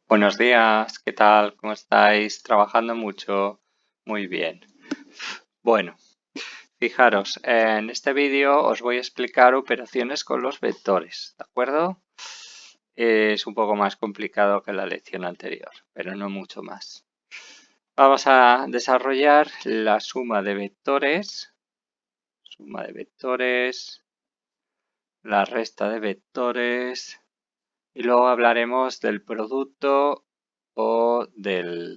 Buenos días, ¿qué tal? ¿Cómo estáis? ¿Trabajando mucho? Muy bien. Bueno, fijaros, en este vídeo os voy a explicar operaciones con los vectores, ¿de acuerdo? Es un poco más complicado que la lección anterior, pero no mucho más. Vamos a desarrollar la suma de vectores, la resta de vectores y luego hablaremos del producto o de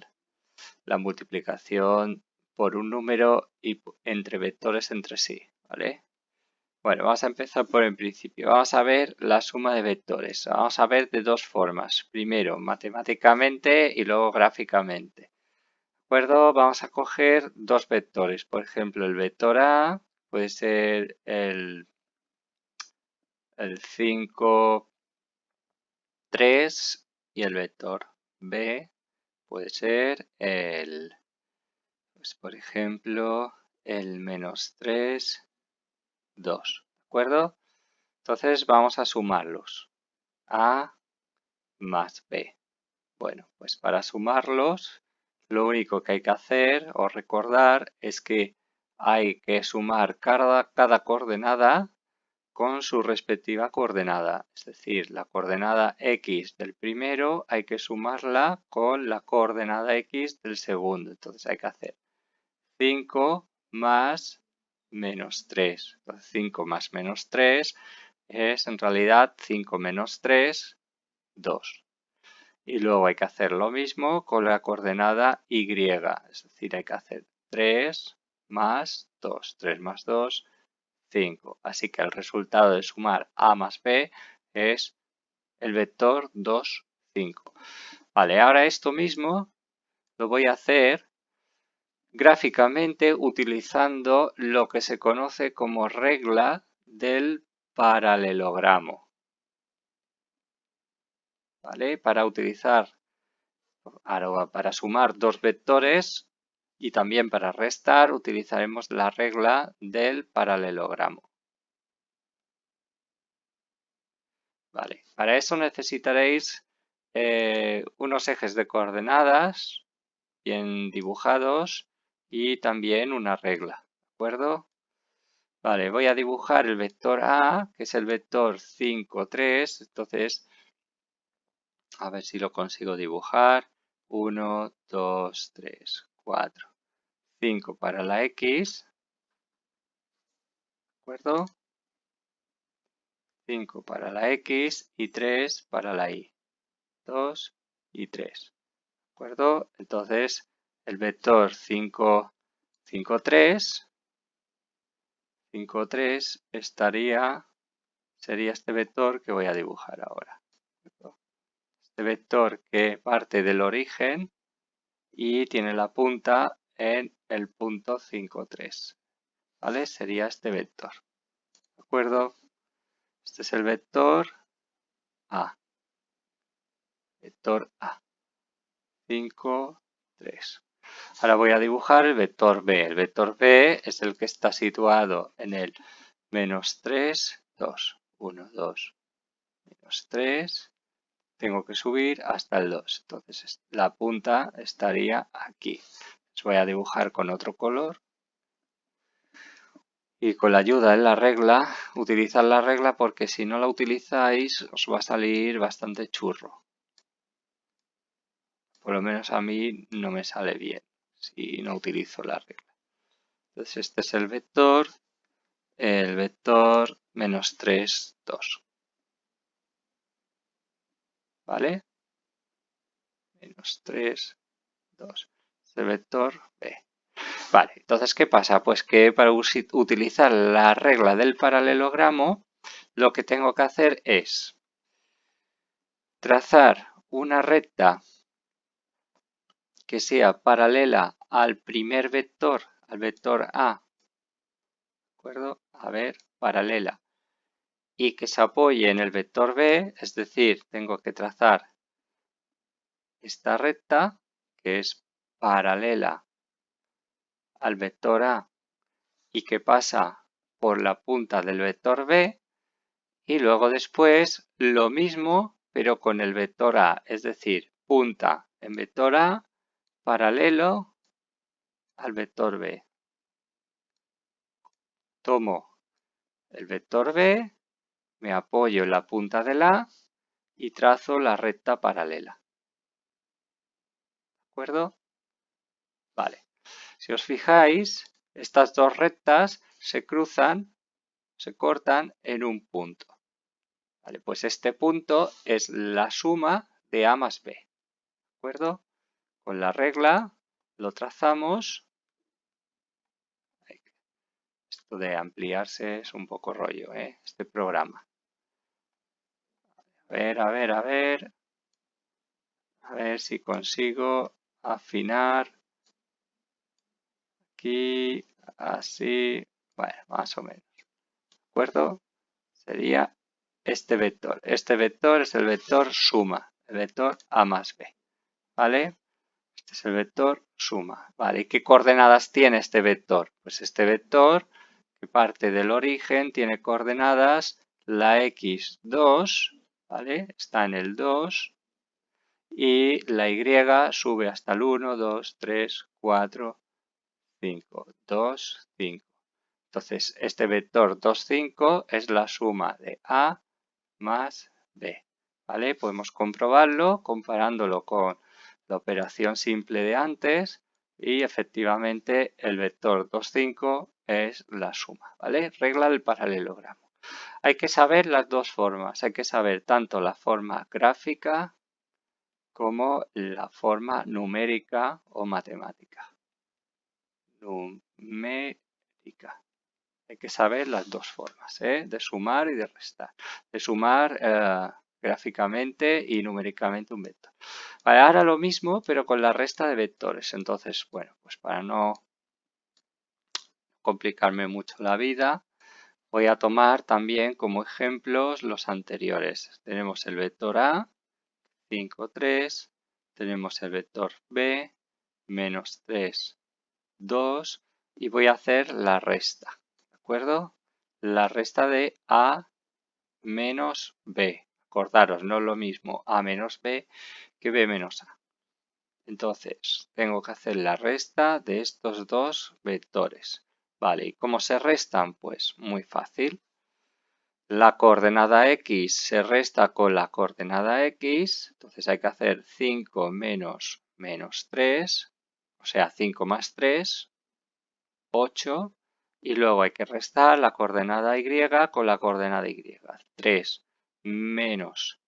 la multiplicación por un número y entre vectores entre sí, ¿vale? Bueno, vamos a empezar por el principio. Vamos a ver la suma de vectores. Vamos a ver de dos formas. Primero matemáticamente y luego gráficamente. ¿De acuerdo? Vamos a coger dos vectores. Por ejemplo, el vector A puede ser el 5, 3 y el vector B puede ser pues por ejemplo, el -3, 2, ¿de acuerdo? Entonces vamos a sumarlos. A más B. Bueno, pues para sumarlos, lo único que hay que hacer o recordar es que hay que sumar cada coordenada con su respectiva coordenada. Es decir, la coordenada X del primero hay que sumarla con la coordenada X del segundo. Entonces hay que hacer 5 más -3. Entonces 5 más -3 es en realidad 5 menos 3, 2. Y luego hay que hacer lo mismo con la coordenada Y. Es decir, hay que hacer 3 más 2. 3 más 2, 5. Así que el resultado de sumar A más B es el vector 2, 5. Vale, ahora esto mismo lo voy a hacer gráficamente utilizando lo que se conoce como regla del paralelogramo. ¿Vale? Para sumar dos vectores y también para restar utilizaremos la regla del paralelogramo. Vale, para eso necesitaréis unos ejes de coordenadas bien dibujados y también una regla, ¿de acuerdo? Vale, voy a dibujar el vector A, que es el vector 5, 3. Entonces, a ver si lo consigo dibujar. 1, 2, 3, 4. 5 para la X, ¿de acuerdo? 5 para la X y 3 para la Y. 2 y 3, ¿de acuerdo? Entonces, el vector 5, 5, 3, 5, 3 sería este vector que voy a dibujar ahora. Este vector que parte del origen y tiene la punta en el punto 5, 3. ¿Vale? Sería este vector. ¿De acuerdo? Este es el vector A. Vector A. 5, 3. Ahora voy a dibujar el vector B. El vector B es el que está situado en el -3, 2. 1, 2, -3. Tengo que subir hasta el 2. Entonces la punta estaría aquí. Les voy a dibujar con otro color. Y con la ayuda de la regla, utilizad la regla porque si no la utilizáis os va a salir bastante churro. Por lo menos a mí no me sale bien si no utilizo la regla. Entonces este es el vector -3, 2. ¿Vale? -3, 2. Es el vector B. Vale, entonces ¿qué pasa? Pues que para utilizar la regla del paralelogramo, lo que tengo que hacer es trazar una recta que sea paralela al primer vector, al vector A, ¿de acuerdo? A ver, paralela. Y que se apoye en el vector B, es decir, tengo que trazar esta recta que es paralela al vector A y que pasa por la punta del vector B. Y luego después lo mismo, pero con el vector A, es decir, punta en vector A paralelo al vector B. Tomo el vector B, me apoyo en la punta del A y trazo la recta paralela. ¿De acuerdo? Vale. Si os fijáis, estas dos rectas se cruzan, se cortan en un punto. Vale, pues este punto es la suma de A más B. ¿De acuerdo? Con la regla lo trazamos. Esto de ampliarse es un poco rollo, este programa. A ver, a ver, a ver. A ver si consigo afinar. Aquí, así. Bueno, más o menos. ¿De acuerdo? Sería este vector. Este vector es el vector suma, el vector A más B. ¿Vale? Este es el vector suma. ¿Vale? ¿Y qué coordenadas tiene este vector? Pues este vector, que parte del origen, tiene coordenadas la x2, ¿vale? Está en el 2 y la y sube hasta el 1, 2, 3, 4, 5. 2, 5. Entonces, este vector 2, 5 es la suma de A más B. ¿Vale? Podemos comprobarlo comparándolo con la operación simple de antes y efectivamente el vector 2, 5 es la suma. ¿Vale? Regla del paralelogramo. Hay que saber las dos formas. Hay que saber tanto la forma gráfica como la forma numérica o matemática. Numérica. Hay que saber las dos formas, de sumar y de restar. De sumar gráficamente y numéricamente un vector. Vale, ahora lo mismo, pero con la resta de vectores. Entonces, bueno, pues para no complicarme mucho la vida, voy a tomar también como ejemplos los anteriores. Tenemos el vector A, 5, 3. Tenemos el vector B, menos 3, 2. Y voy a hacer la resta. ¿De acuerdo? La resta de A menos B. Acordaros, no es lo mismo A menos B que B menos A. Entonces, tengo que hacer la resta de estos dos vectores. Vale, ¿y cómo se restan? Pues muy fácil. La coordenada X se resta con la coordenada X. Entonces hay que hacer 5 menos 3. O sea, 5 más 3, 8. Y luego hay que restar la coordenada Y con la coordenada Y. 3 menos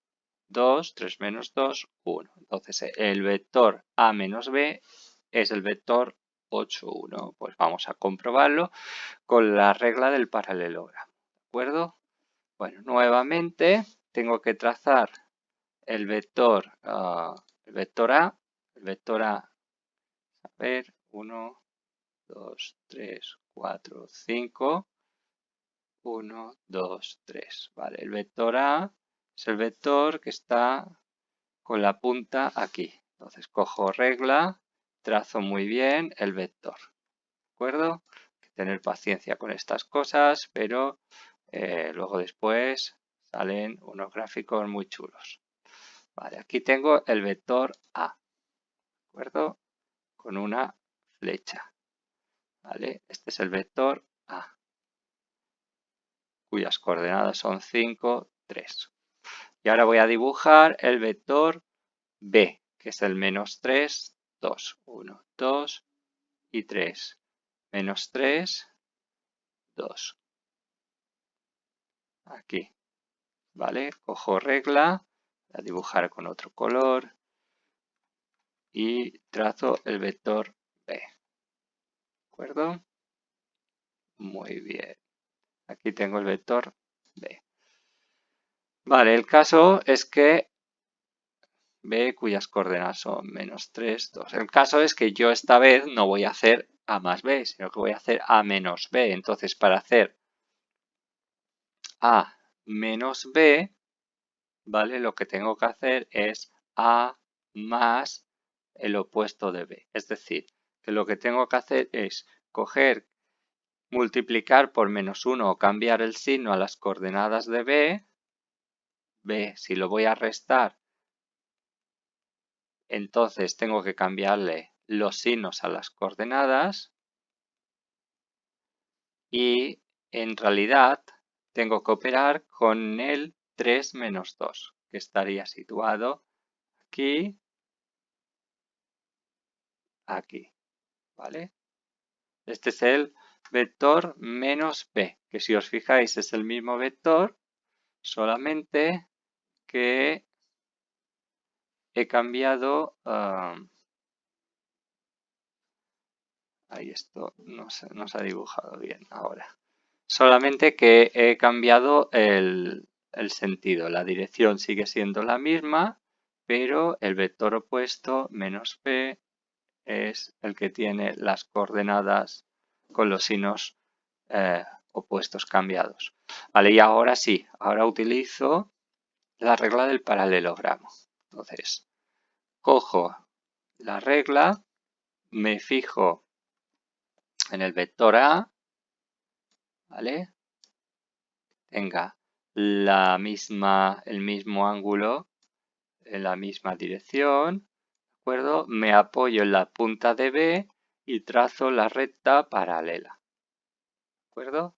2, 3 menos 2, 1. Entonces el vector A menos B es el vector 8, 1. Pues vamos a comprobarlo con la regla del paralelogramo. ¿De acuerdo? Bueno, nuevamente tengo que trazar el vector A. El vector A, a ver, 1, 2, 3, 4, 5. 1, 2, 3. Vale, el vector A es el vector que está con la punta aquí. Entonces cojo regla, trazo muy bien el vector. ¿De acuerdo? Hay que tener paciencia con estas cosas, pero luego después salen unos gráficos muy chulos. Vale, aquí tengo el vector A. ¿De acuerdo? Con una flecha. Vale, este es el vector A, cuyas coordenadas son 5, 3. Y ahora voy a dibujar el vector B, que es el menos 3, 2, 1, 2 y 3. Menos 3, 2. Aquí, ¿vale? Cojo regla, voy a dibujar con otro color y trazo el vector B. ¿De acuerdo? Muy bien. Aquí tengo el vector B. Vale, el caso es que B cuyas coordenadas son menos 3, 2. El caso es que yo esta vez no voy a hacer A más B, sino que voy a hacer A menos B. Entonces, para hacer A menos B, ¿vale? Lo que tengo que hacer es A más el opuesto de B. Es decir, que lo que tengo que hacer es coger, multiplicar por menos 1 o cambiar el signo a las coordenadas de B. B, si lo voy a restar, Entonces tengo que cambiarle los signos a las coordenadas y en realidad tengo que operar con el 3 menos 2, que estaría situado aquí, aquí, ¿vale? Este es el vector menos b, que si os fijáis es el mismo vector, solamente que he cambiado, ahí esto no se ha dibujado bien ahora, solamente que he cambiado el sentido, la dirección sigue siendo la misma, pero el vector opuesto menos b es el que tiene las coordenadas con los signos opuestos cambiados. Vale, y ahora sí, ahora utilizo la regla del paralelogramo. Entonces, cojo la regla, me fijo en el vector A, ¿vale? Tenga el mismo ángulo en la misma dirección, ¿de acuerdo? Me apoyo en la punta de B y trazo la recta paralela, ¿de acuerdo?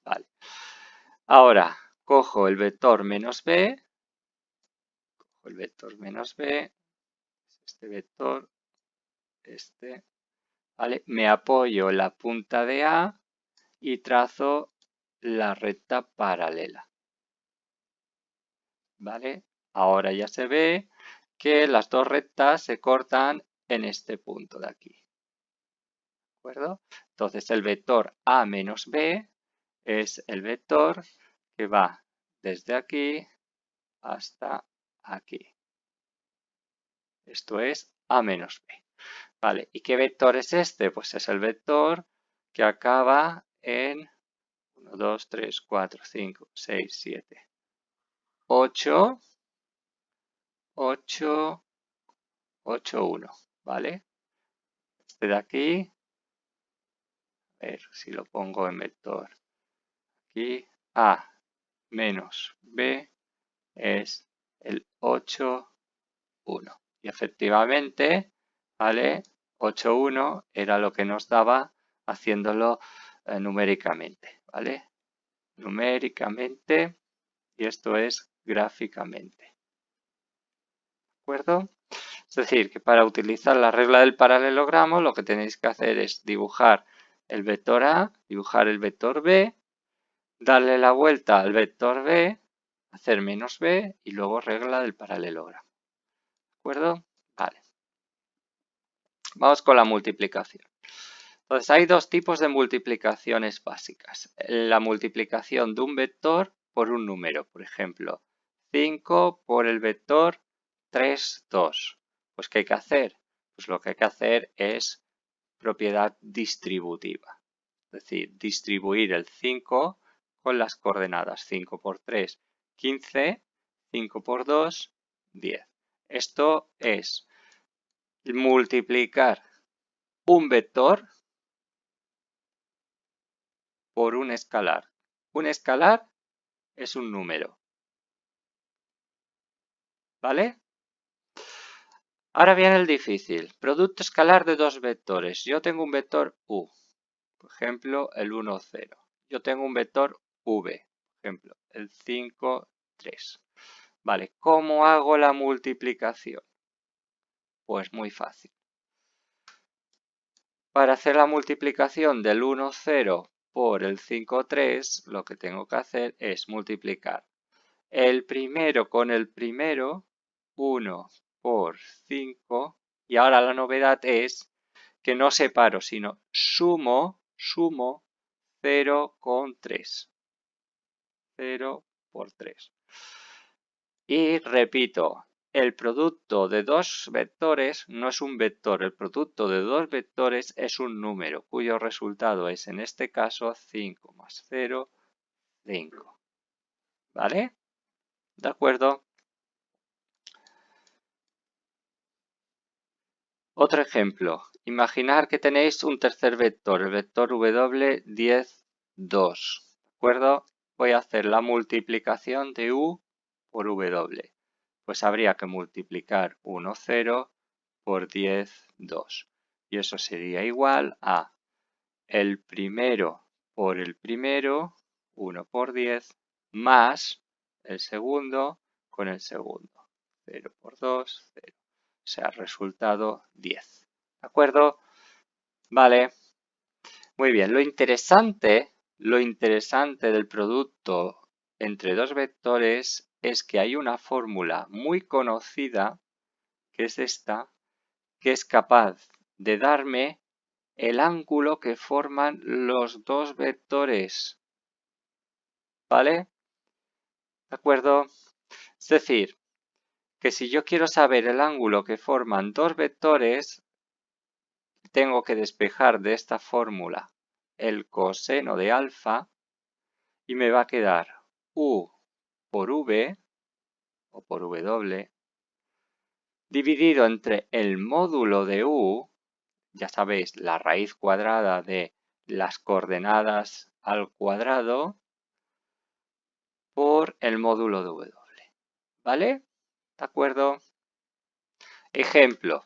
Vale. Ahora, cojo el vector menos B, este vector, ¿vale? Me apoyo en la punta de A y trazo la recta paralela, ¿vale? Ahora ya se ve que las dos rectas se cortan en este punto de aquí, ¿de acuerdo? Entonces el vector A menos B es el vector que va desde aquí hasta aquí. Esto es A menos B. Vale, ¿y qué vector es este? Pues es el vector que acaba en 1, 2, 3, 4, 5, 6, 7, 8, 8, 8, 1, ¿vale? Este de aquí, a ver si lo pongo en vector. Aquí A menos B es el 8, 1. Y efectivamente, ¿vale? 8, 1 era lo que nos daba haciéndolo numéricamente, ¿vale? Numéricamente y esto es gráficamente, ¿de acuerdo? Es decir, que para utilizar la regla del paralelogramo lo que tenéis que hacer es dibujar el vector A, dibujar el vector B, darle la vuelta al vector B, hacer menos B y luego regla del paralelogramo. ¿De acuerdo? Vale. Vamos con la multiplicación. Entonces hay dos tipos de multiplicaciones básicas. La multiplicación de un vector por un número, por ejemplo, 5 por el vector 3, 2. Pues ¿qué hay que hacer? Pues lo que hay que hacer es propiedad distributiva. Es decir, distribuir el 5 con las coordenadas 5 por 3, 15, 5 por 2, 10. Esto es multiplicar un vector por un escalar. Un escalar es un número. ¿Vale? Ahora viene el difícil. Producto escalar de dos vectores. Yo tengo un vector u, por ejemplo, el 1, 0. Yo tengo un vector v, por ejemplo, el 5, 3. Vale, ¿cómo hago la multiplicación? Pues muy fácil. Para hacer la multiplicación del 1, 0 por el 5, 3, lo que tengo que hacer es multiplicar el primero con el primero, 1 por 5, y ahora la novedad es que no separo, sino sumo 0 con 3. 0 por 3. Y repito, el producto de dos vectores no es un vector, el producto de dos vectores es un número, cuyo resultado es en este caso 5 más 0, 5. ¿Vale? ¿De acuerdo? Otro ejemplo, imaginar que tenéis un tercer vector, el vector w 10, 2. ¿De acuerdo? Voy a hacer la multiplicación de u por w. pues habría que multiplicar 1, 0 por 10, 2. Y eso sería igual a el primero por el primero, 1 por 10, más el segundo con el segundo. 0 por 2, 0. O sea, resultado 10. ¿De acuerdo? Vale. Muy bien. Lo interesante del producto entre dos vectores es que hay una fórmula muy conocida, que es esta, que es capaz de darme el ángulo que forman los dos vectores. ¿Vale? ¿De acuerdo? Es decir, que si yo quiero saber el ángulo que forman dos vectores, tengo que despejar de esta fórmula el coseno de alfa y me va a quedar u por v o por w dividido entre el módulo de u, ya sabéis, la raíz cuadrada de las coordenadas al cuadrado, por el módulo de w. ¿Vale? ¿De acuerdo? Ejemplo.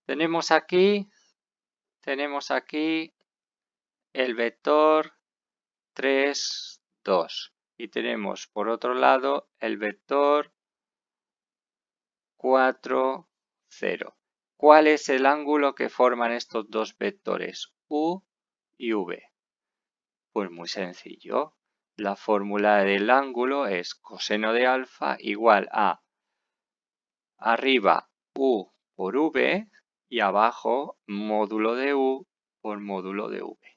Tenemos aquí el vector 3, 2 y tenemos por otro lado el vector 4, 0. ¿Cuál es el ángulo que forman estos dos vectores, u y v? Pues muy sencillo. La fórmula del ángulo es coseno de alfa igual a arriba u por v y abajo módulo de u por módulo de v.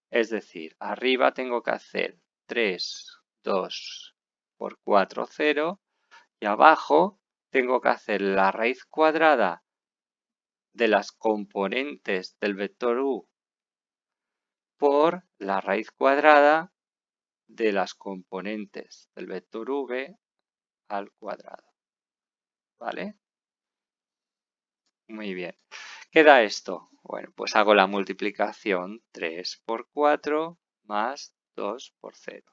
Es decir, arriba tengo que hacer 3, 2 por 4, 0 y abajo tengo que hacer la raíz cuadrada de las componentes del vector u por la raíz cuadrada de las componentes del vector v al cuadrado. ¿Vale? Muy bien. ¿Qué da esto? Bueno, pues hago la multiplicación 3 por 4 más 2 por 0.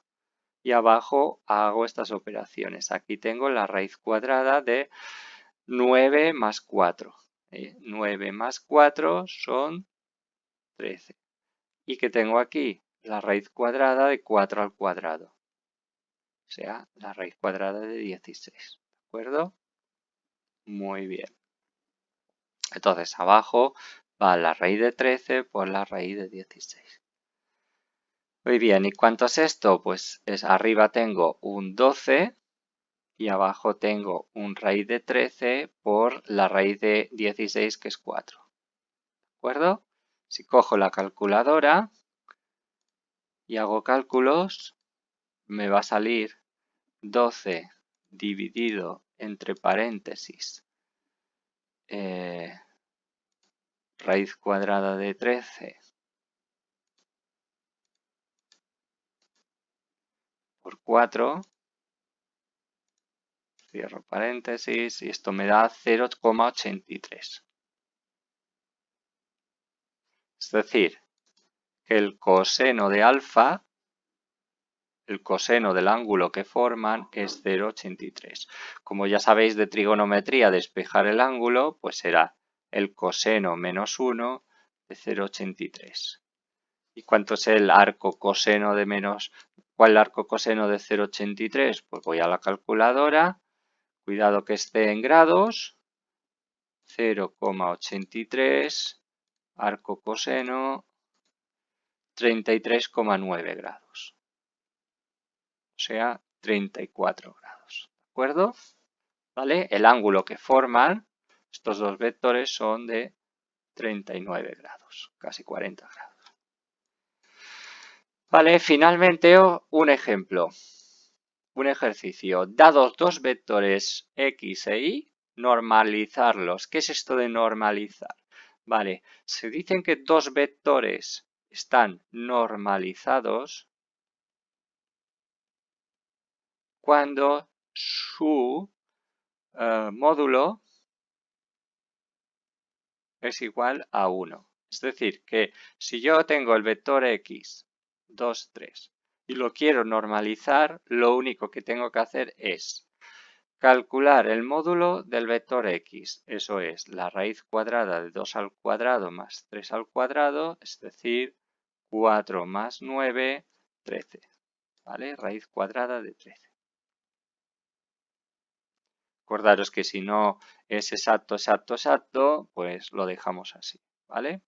Y abajo hago estas operaciones. Aquí tengo la raíz cuadrada de 9 más 4. 9 más 4 son 13. ¿Y qué tengo aquí? La raíz cuadrada de 4 al cuadrado. O sea, la raíz cuadrada de 16. ¿De acuerdo? Muy bien. Entonces, abajo va la raíz de 13 por la raíz de 16. Muy bien, ¿y cuánto es esto? Pues arriba tengo un 12 y abajo tengo un raíz de 13 por la raíz de 16, que es 4. ¿De acuerdo? Si cojo la calculadora y hago cálculos, me va a salir 12 dividido entre paréntesis raíz cuadrada de 13 por 4, cierro paréntesis, y esto me da 0,83. Es decir, que el coseno de alfa, el coseno del ángulo que forman, es 0,83. Como ya sabéis de trigonometría, despejar el ángulo, pues será el coseno menos 1 de 0,83. ¿Y cuánto es el arco coseno de menos? ¿Cuál es el arco coseno de 0,83? Pues voy a la calculadora. Cuidado que esté en grados. 0,83 arco coseno 33,9 grados. O sea, 34 grados. ¿De acuerdo? ¿Vale? El ángulo que forman estos dos vectores son de 39 grados, casi 40 grados. Vale, finalmente un ejemplo. Un ejercicio. Dados dos vectores x e y, normalizarlos. ¿Qué es esto de normalizar? Vale, se dicen que dos vectores están normalizados cuando su módulo es igual a 1. Es decir, que si yo tengo el vector x, 2, 3, y lo quiero normalizar, lo único que tengo que hacer es calcular el módulo del vector x. Eso es la raíz cuadrada de 2 al cuadrado más 3 al cuadrado, es decir, 4 más 9, 13. ¿Vale? Raíz cuadrada de 13. Acordaros que si no es exacto, pues lo dejamos así. ¿Vale?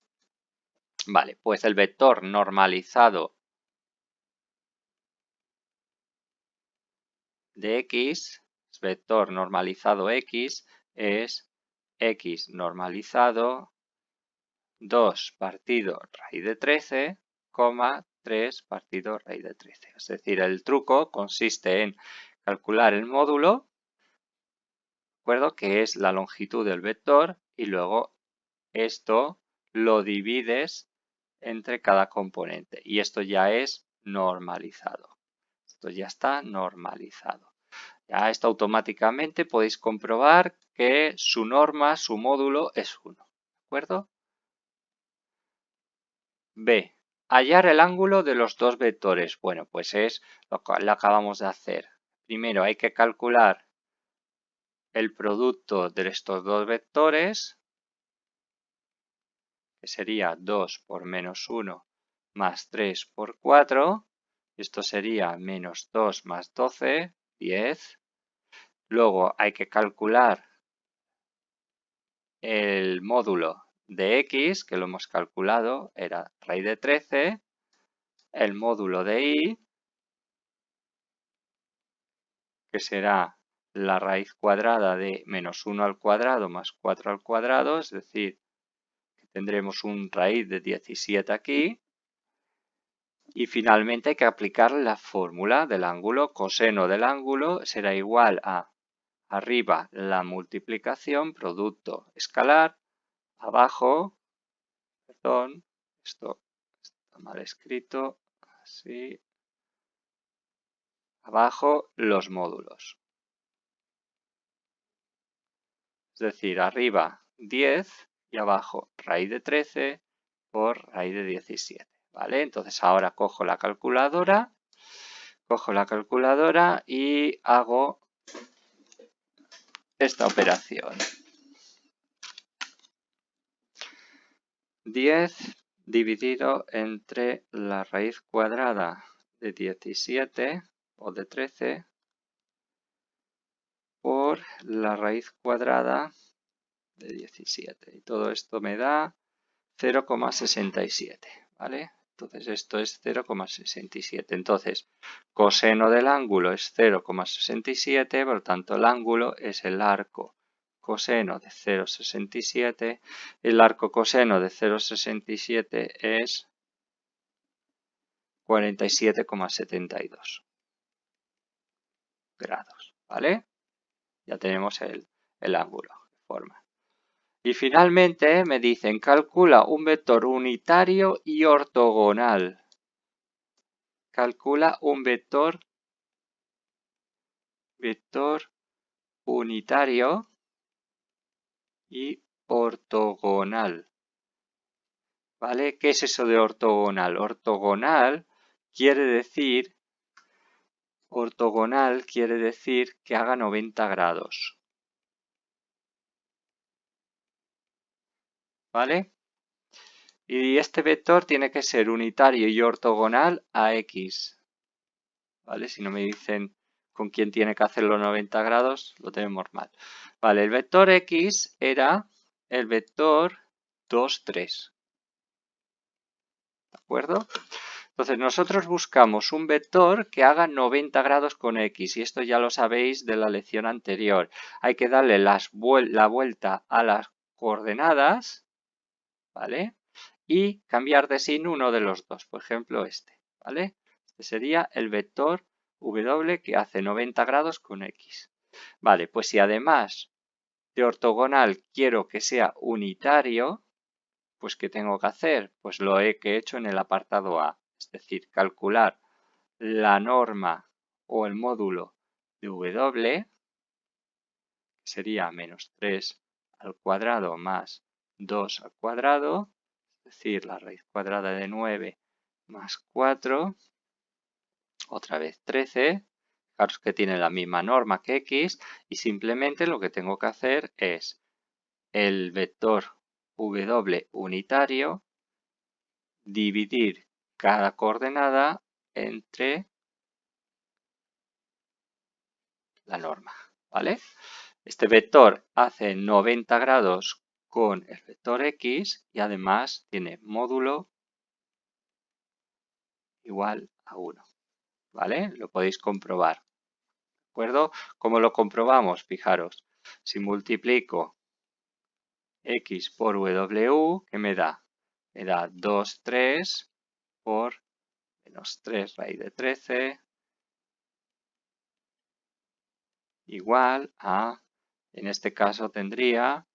Vale, pues el vector normalizado de x, vector normalizado x, es x normalizado 2 partido raíz de 13, 3 partido raíz de 13. Es decir, el truco consiste en calcular el módulo, ¿de acuerdo? Que es la longitud del vector, y luego esto lo divides entre cada componente. Y esto ya es normalizado. Esto ya está normalizado. Ya esto automáticamente podéis comprobar que su norma, su módulo es 1. ¿De acuerdo? B. Hallar el ángulo de los dos vectores. Bueno, pues es lo que acabamos de hacer. Primero hay que calcular el producto de estos dos vectores, que sería 2 por menos 1 más 3 por 4. Esto sería menos 2 más 12, 10. Luego hay que calcular el módulo de x, que lo hemos calculado, era raíz de 13. El módulo de y, que será la raíz cuadrada de menos 1 al cuadrado más 4 al cuadrado, es decir, que tendremos un raíz de 17 aquí. Y finalmente hay que aplicar la fórmula del ángulo. Coseno del ángulo será igual a arriba la multiplicación, producto escalar, abajo, perdón, esto está mal escrito, así, abajo los módulos. Es decir, arriba 10 y abajo raíz de 13 por raíz de 17. ¿Vale? Entonces ahora cojo la calculadora y hago esta operación. 10 dividido entre la raíz cuadrada de 17 o de 13 por la raíz cuadrada de 17. Y todo esto me da 0,67, ¿vale? Entonces esto es 0,67. Entonces, coseno del ángulo es 0,67, por lo tanto el ángulo es el arco coseno de 0,67. El arco coseno de 0,67 es 47,72 grados, ¿vale? Ya tenemos el ángulo de forma. Y finalmente me dicen, calcula un vector unitario y ortogonal. Calcula un vector unitario y ortogonal. ¿Vale? ¿Qué es eso de ortogonal? Ortogonal quiere decir que haga 90 grados. ¿Vale? Y este vector tiene que ser unitario y ortogonal a x. ¿Vale? Si no me dicen con quién tiene que hacer los 90 grados, lo tenemos mal. Vale, el vector x era el vector 2, 3. ¿De acuerdo? Entonces nosotros buscamos un vector que haga 90 grados con x, y esto ya lo sabéis de la lección anterior. Hay que darle la vuelta a las coordenadas, ¿vale? Y cambiar de signo uno de los dos, por ejemplo este, ¿vale? Este sería el vector w que hace 90 grados con x. Vale, pues si además de ortogonal quiero que sea unitario, pues ¿qué tengo que hacer? Pues lo que he hecho en el apartado A, es decir, calcular la norma o el módulo de w, que sería menos 3 al cuadrado más 2 al cuadrado, es decir, la raíz cuadrada de 9 más 4, otra vez 13. Fijaros que tiene la misma norma que x y simplemente lo que tengo que hacer es el vector w unitario dividir cada coordenada entre la norma, ¿vale? Este vector hace 90 grados con el vector x y además tiene módulo igual a 1, ¿vale? Lo podéis comprobar, ¿de acuerdo? ¿Cómo lo comprobamos? Fijaros, si multiplico x por w, ¿qué me da? Me da 2, 3 por menos 3 raíz de 13 igual a, en este caso tendría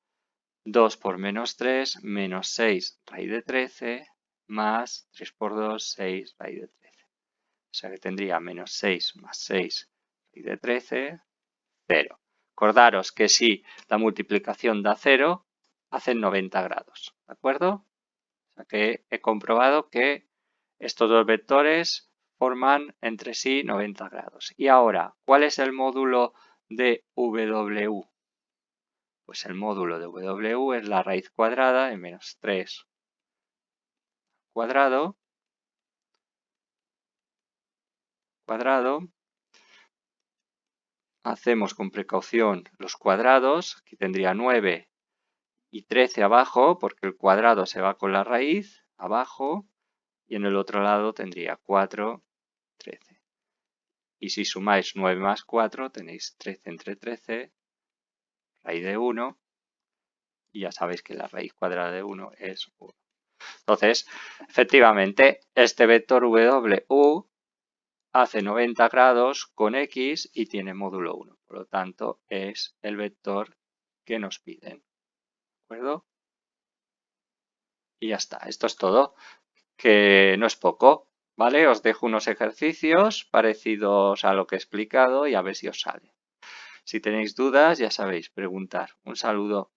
2 por menos 3, menos 6 raíz de 13, más 3 por 2, 6 raíz de 13. O sea que tendría menos 6 más 6 raíz de 13, 0. Acordaros que si la multiplicación da 0, hacen 90 grados, ¿de acuerdo? O sea que he comprobado que estos dos vectores forman entre sí 90 grados. Y ahora, ¿cuál es el módulo de W? Pues el módulo de W es la raíz cuadrada de menos 3 cuadrado, hacemos con precaución los cuadrados, aquí tendría 9 y 13 abajo, porque el cuadrado se va con la raíz, abajo, y en el otro lado tendría 4, 13. Y si sumáis 9 más 4, tenéis 13 entre 13, raíz de 1, y ya sabéis que la raíz cuadrada de 1 es 1. Entonces, efectivamente, este vector W hace 90 grados con x y tiene módulo 1. Por lo tanto, es el vector que nos piden. ¿De acuerdo? Y ya está. Esto es todo. Que no es poco. ¿Vale? Os dejo unos ejercicios parecidos a lo que he explicado y a ver si os sale. Si tenéis dudas, ya sabéis, preguntar. Un saludo.